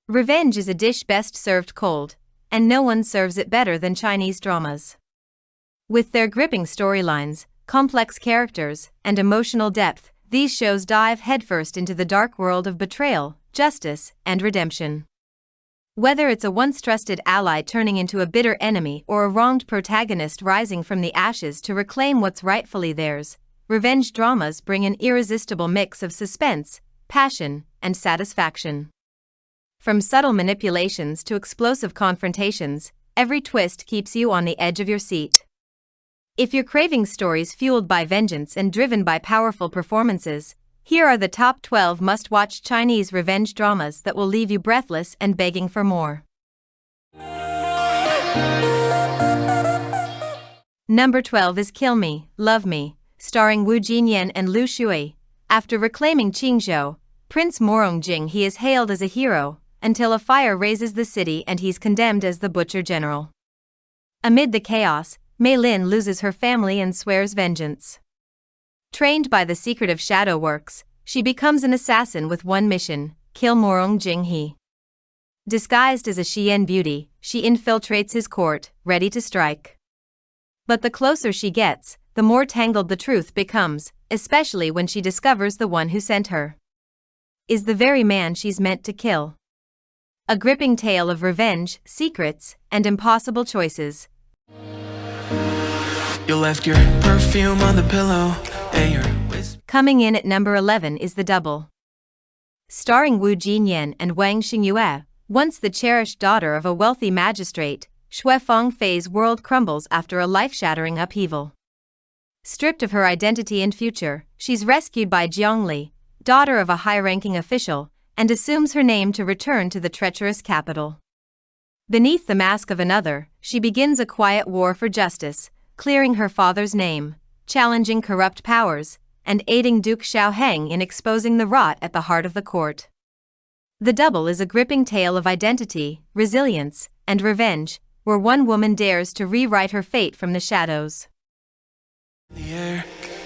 Revenge is a dish best served cold, and no one serves it better than Chinese dramas. With their gripping storylines, complex characters, and emotional depth, these shows dive headfirst into the dark world of betrayal, justice, and redemption. Whether it's a once trusted ally turning into a bitter enemy or a wronged protagonist rising from the ashes to reclaim what's rightfully theirs, revenge dramas bring an irresistible mix of suspense, passion, and satisfaction. From subtle manipulations to explosive confrontations, every twist keeps you on the edge of your seat. If you're craving stories fueled by vengeance and driven by powerful performances, here are the top 12 must-watch Chinese revenge dramas that will leave you breathless and begging for more. Number 12 is Kill Me, Love Me, starring Wu Jinyan and Lu Shui. After reclaiming Qingzhou, Prince Morongjing, he is hailed as a hero, until a fire raises the city and he's condemned as the Butcher General. Amid the chaos, Mei Lin loses her family and swears vengeance. Trained by the secretive shadow works, she becomes an assassin with one mission: kill Morongjing He. Disguised as a Xian beauty, she infiltrates his court, ready to strike. But the closer she gets, the more tangled the truth becomes, especially when she discovers the one who sent her is the very man she's meant to kill. A gripping tale of revenge, secrets, and impossible choices. You left your perfume on the pillow. Coming in at number 11 is The Double. Starring Wu Jinyan and Wang Xingyue, once the cherished daughter of a wealthy magistrate, Shui Fengfei's world crumbles after a life-shattering upheaval. Stripped of her identity and future, she's rescued by Jiangli, daughter of a high-ranking official, and assumes her name to return to the treacherous capital. Beneath the mask of another, she begins a quiet war for justice, clearing her father's name, challenging corrupt powers, and aiding Duke Xiaoheng in exposing the rot at the heart of the court. The Double is a gripping tale of identity, resilience, and revenge, where one woman dares to rewrite her fate from the shadows.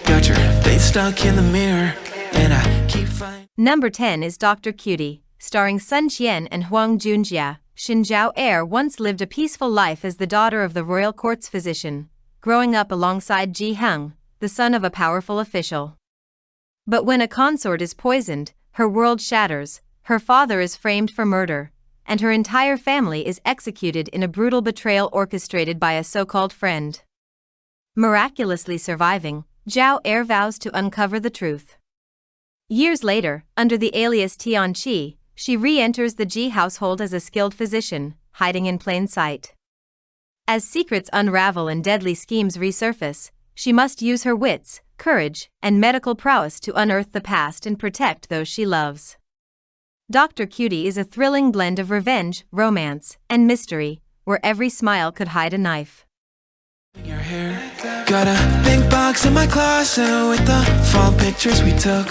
Got your face stuck in the mirror, and I keep finding. Number 10 is Dr. Cutie, starring Sun Qian and Huang Junjia. Xin Zhao once lived a peaceful life as the daughter of the royal court's physician, growing up alongside Ji Heng, the son of a powerful official. But when a consort is poisoned, her world shatters, her father is framed for murder, and her entire family is executed in a brutal betrayal orchestrated by a so-called friend. Miraculously surviving, Zhao vows to uncover the truth. Years later, under the alias Tianqi, she re-enters the Ji household as a skilled physician, hiding in plain sight. As secrets unravel and deadly schemes resurface, she must use her wits, courage, and medical prowess to unearth the past and protect those she loves. Dr. Cutie is a thrilling blend of revenge, romance, and mystery, where every smile could hide a knife. Your hair. Got a big box in my closet with the fall pictures we took.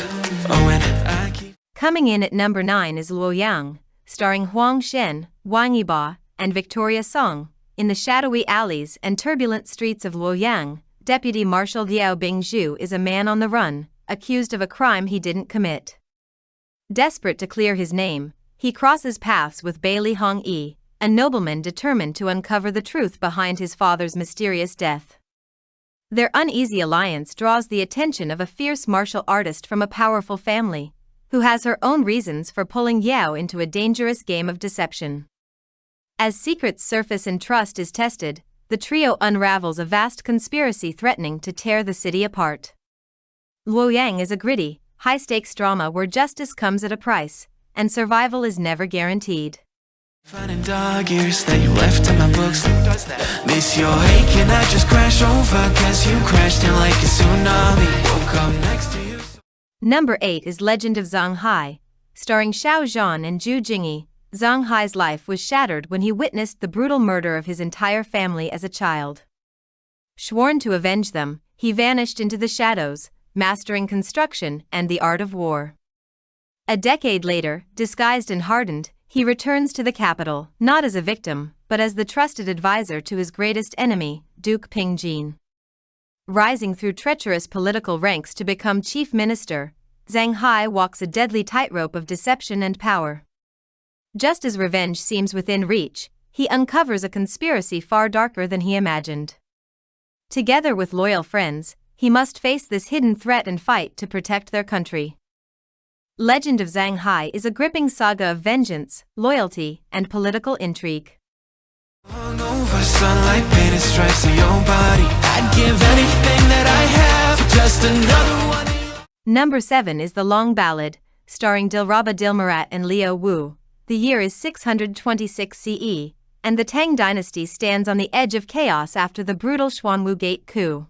Oh, and I keep. Coming in at number 9 is Wei Yang, starring Huang Shen, Wang Yiba, and Victoria Song. In the shadowy alleys and turbulent streets of Luoyang, Deputy Marshal Liao Bingzhu is a man on the run, accused of a crime he didn't commit. Desperate to clear his name, he crosses paths with Bailey Hongyi, a nobleman determined to uncover the truth behind his father's mysterious death. Their uneasy alliance draws the attention of a fierce martial artist from a powerful family, who has her own reasons for pulling Yao into a dangerous game of deception. As secrets surface and trust is tested, the trio unravels a vast conspiracy threatening to tear the city apart. Luoyang is a gritty, high-stakes drama where justice comes at a price, and survival is never guaranteed. Finding dog ears that you left in my books. Miss your hate, can I just crash over? Cause you crashed in like a tsunami. Woke up next to you. Number 8 is Legend of Zong Hai, starring Xiao Zhan and Zhu Jingyi. Zong Hai's life was shattered when he witnessed the brutal murder of his entire family as a child. Sworn to avenge them, he vanished into the shadows, mastering construction and the art of war. A decade later, disguised and hardened, he returns to the capital, not as a victim, but as the trusted advisor to his greatest enemy, Duke Pingjin. Rising through treacherous political ranks to become chief minister, Zong Hai walks a deadly tightrope of deception and power. Just as revenge seems within reach, he uncovers a conspiracy far darker than he imagined. Together with loyal friends, he must face this hidden threat and fight to protect their country. Legend of Zong Hai is a gripping saga of vengeance, loyalty, and political intrigue. Hungover, sunlight painted stripes on your body. I'd give anything that I have for just another one. Number 7 is the Long Ballad, starring Dilraba Dilmurat and Liu Wu. The year is 626 CE, and the Tang dynasty stands on the edge of chaos after the brutal Xuanwu Gate coup.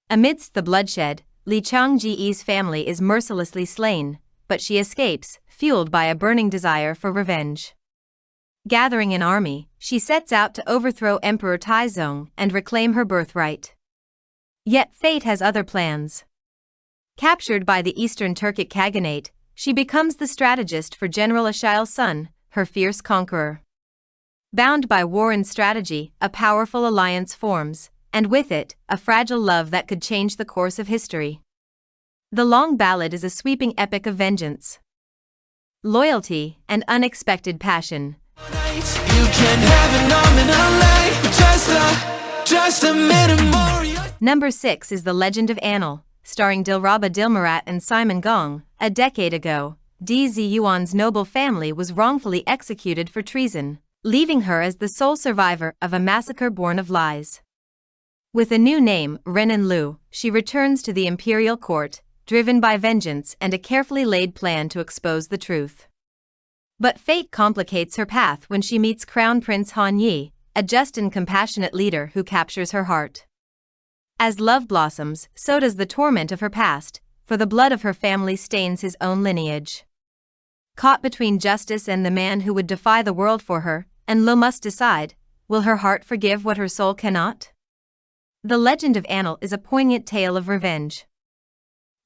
Amidst the bloodshed, Li Changji's family is mercilessly slain, but she escapes, fueled by a burning desire for revenge. Gathering an army, she sets out to overthrow Emperor Taizong and reclaim her birthright. Yet fate has other plans. Captured by the Eastern Turkic Khaganate, she becomes the strategist for General Ashiel's son, her fierce conqueror. Bound by war and strategy, a powerful alliance forms, and with it, a fragile love that could change the course of history. The Long Ballad is a sweeping epic of vengeance, loyalty, and unexpected passion. You can have an arm in a life, just a minute more. Number 6 is The Legend of Annel, starring Dilraba Dilmurat and Simon Gong. A decade ago, Di Ziyuan's noble family was wrongfully executed for treason, leaving her as the sole survivor of a massacre born of lies. With a new name, Renan Lu, she returns to the imperial court, driven by vengeance and a carefully laid plan to expose the truth. But fate complicates her path when she meets Crown Prince Han Yi, a just and compassionate leader who captures her heart. As love blossoms, so does the torment of her past, for the blood of her family stains his own lineage. Caught between justice and the man who would defy the world for her, and Lu must decide, will her heart forgive what her soul cannot? The Legend of Annel is a poignant tale of revenge,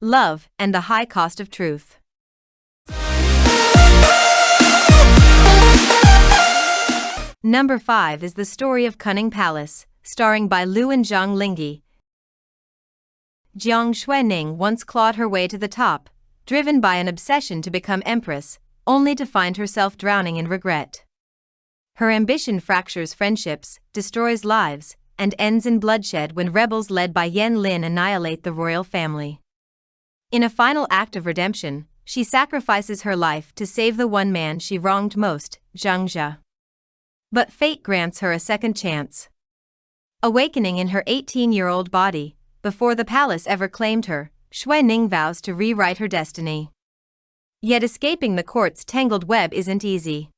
love, and the high cost of truth. Number 5 is the story of Cunning Palace, starring by Lu and Zhang Lingyi. Jiang Xuening once clawed her way to the top, driven by an obsession to become empress, only to find herself drowning in regret. Her ambition fractures friendships, destroys lives, and ends in bloodshed when rebels led by Yan Lin annihilate the royal family. In a final act of redemption, she sacrifices her life to save the one man she wronged most, Zhang Jia. But fate grants her a second chance. Awakening in her 18-year-old body, before the palace ever claimed her, Xuening vows to rewrite her destiny. Yet escaping the court's tangled web isn't easy.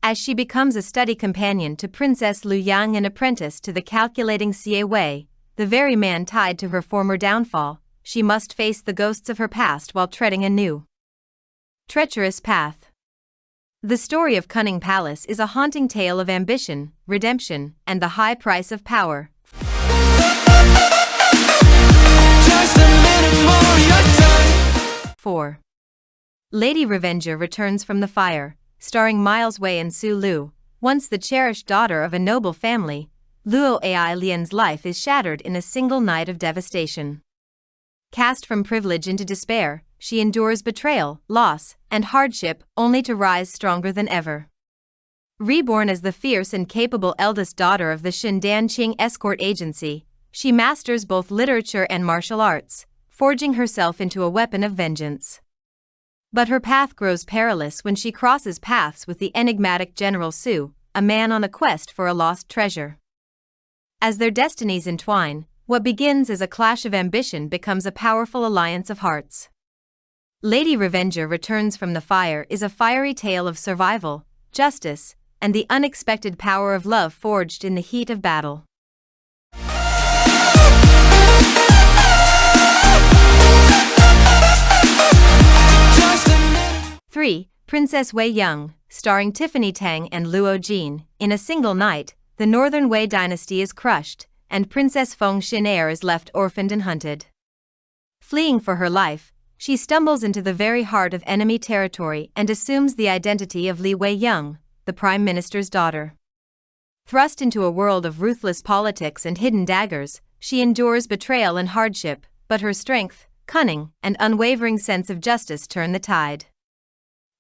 As she becomes a study companion to Princess Lu Yang and apprentice to the calculating Xie Wei, the very man tied to her former downfall, she must face the ghosts of her past while treading a new, treacherous path. The story of Cunning Palace is a haunting tale of ambition, redemption, and the high price of power. Just a minute more, your time. 4. Lady Revenger returns from the fire, starring Miles Wei and Su Lu. Once the cherished daughter of a noble family, Luo Ai Lian's life is shattered in a single night of devastation. Cast from privilege into despair, she endures betrayal, loss, and hardship only to rise stronger than ever. Reborn as the fierce and capable eldest daughter of the Shindan Qing escort agency, she masters both literature and martial arts, forging herself into a weapon of vengeance. But her path grows perilous when she crosses paths with the enigmatic General Su, a man on a quest for a lost treasure. As their destinies entwine, what begins as a clash of ambition becomes a powerful alliance of hearts. Lady Revenger Returns from the Fire is a fiery tale of survival, justice, and the unexpected power of love forged in the heat of battle. 3. Princess Wei Yang, starring Tiffany Tang and Luo Jin. In a single night, the Northern Wei dynasty is crushed, and Princess Feng Xin is left orphaned and hunted. Fleeing for her life, she stumbles into the very heart of enemy territory and assumes the identity of Li Wei Yang, the Prime Minister's daughter. Thrust into a world of ruthless politics and hidden daggers, she endures betrayal and hardship, but her strength, cunning, and unwavering sense of justice turn the tide.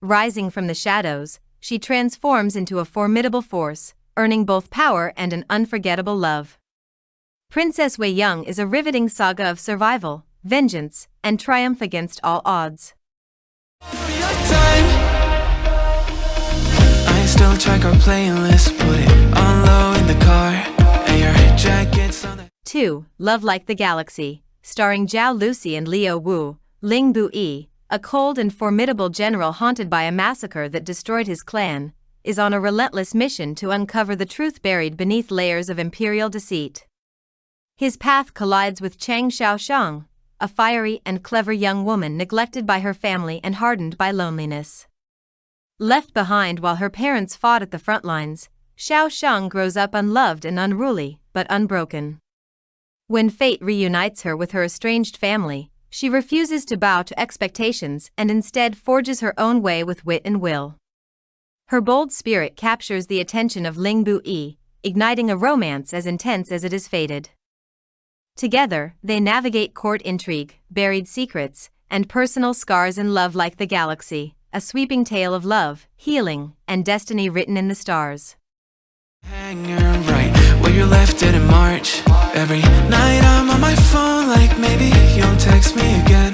Rising from the shadows, she transforms into a formidable force, earning both power and an unforgettable love. Princess Wei Yang is a riveting saga of survival, vengeance, and triumph against all odds. I still check our playlist, put it on low in the car, and your jacket's on the 2. Love Like the Galaxy, starring Zhao Lucy and Liu Wu. Ling Bu-yi, a cold and formidable general haunted by a massacre that destroyed his clan, is on a relentless mission to uncover the truth buried beneath layers of imperial deceit. His path collides with Chang Xiaoshang, a fiery and clever young woman neglected by her family and hardened by loneliness. Left behind while her parents fought at the front lines, Xiaoshang grows up unloved and unruly, but unbroken. When fate reunites her with her estranged family, she refuses to bow to expectations and instead forges her own way with wit and will. Her bold spirit captures the attention of Ling Bu-yi, igniting a romance as intense as it is fated. Together, they navigate court intrigue, buried secrets, and personal scars in Love Like the Galaxy, a sweeping tale of love, healing, and destiny written in the stars. hanger right where you left it in March. Every night I'm on my phone like maybe you'll text me again,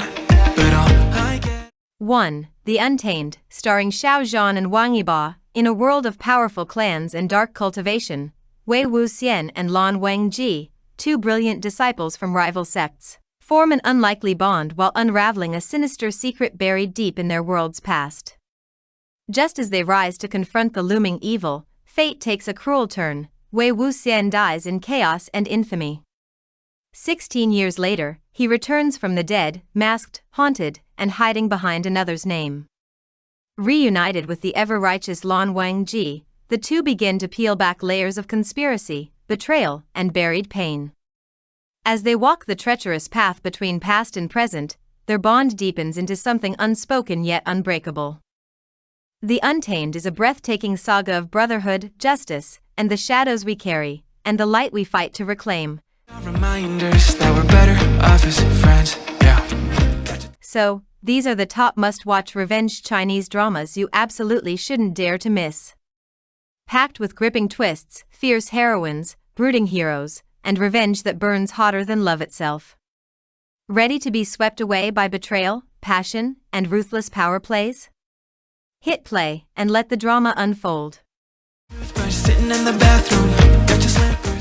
but all I get 1. The Untamed, starring Xiao Zhan and Wang Yiba. In a world of powerful clans and dark cultivation, Wei Wuxian and Lan Wangji, two brilliant disciples from rival sects, form an unlikely bond while unraveling a sinister secret buried deep in their world's past. Just as they rise to confront the looming evil, fate takes a cruel turn. Wei Wuxian dies in chaos and infamy. 16 years later, he returns from the dead, masked, haunted, and hiding behind another's name. Reunited with the ever-righteous Lan Wangji, the two begin to peel back layers of conspiracy, betrayal, and buried pain. As they walk the treacherous path between past and present, their bond deepens into something unspoken yet unbreakable. The Untamed is a breathtaking saga of brotherhood, justice, and the shadows we carry, and the light we fight to reclaim. reminders that we're better off as friends, yeah. So, these are the top must-watch revenge Chinese dramas you absolutely shouldn't dare to miss. Packed with gripping twists, fierce heroines, brooding heroes, and revenge that burns hotter than love itself. Ready to be swept away by betrayal, passion, and ruthless power plays? Hit play and let the drama unfold. Toothbrush sitting in the bathroom, got your slipper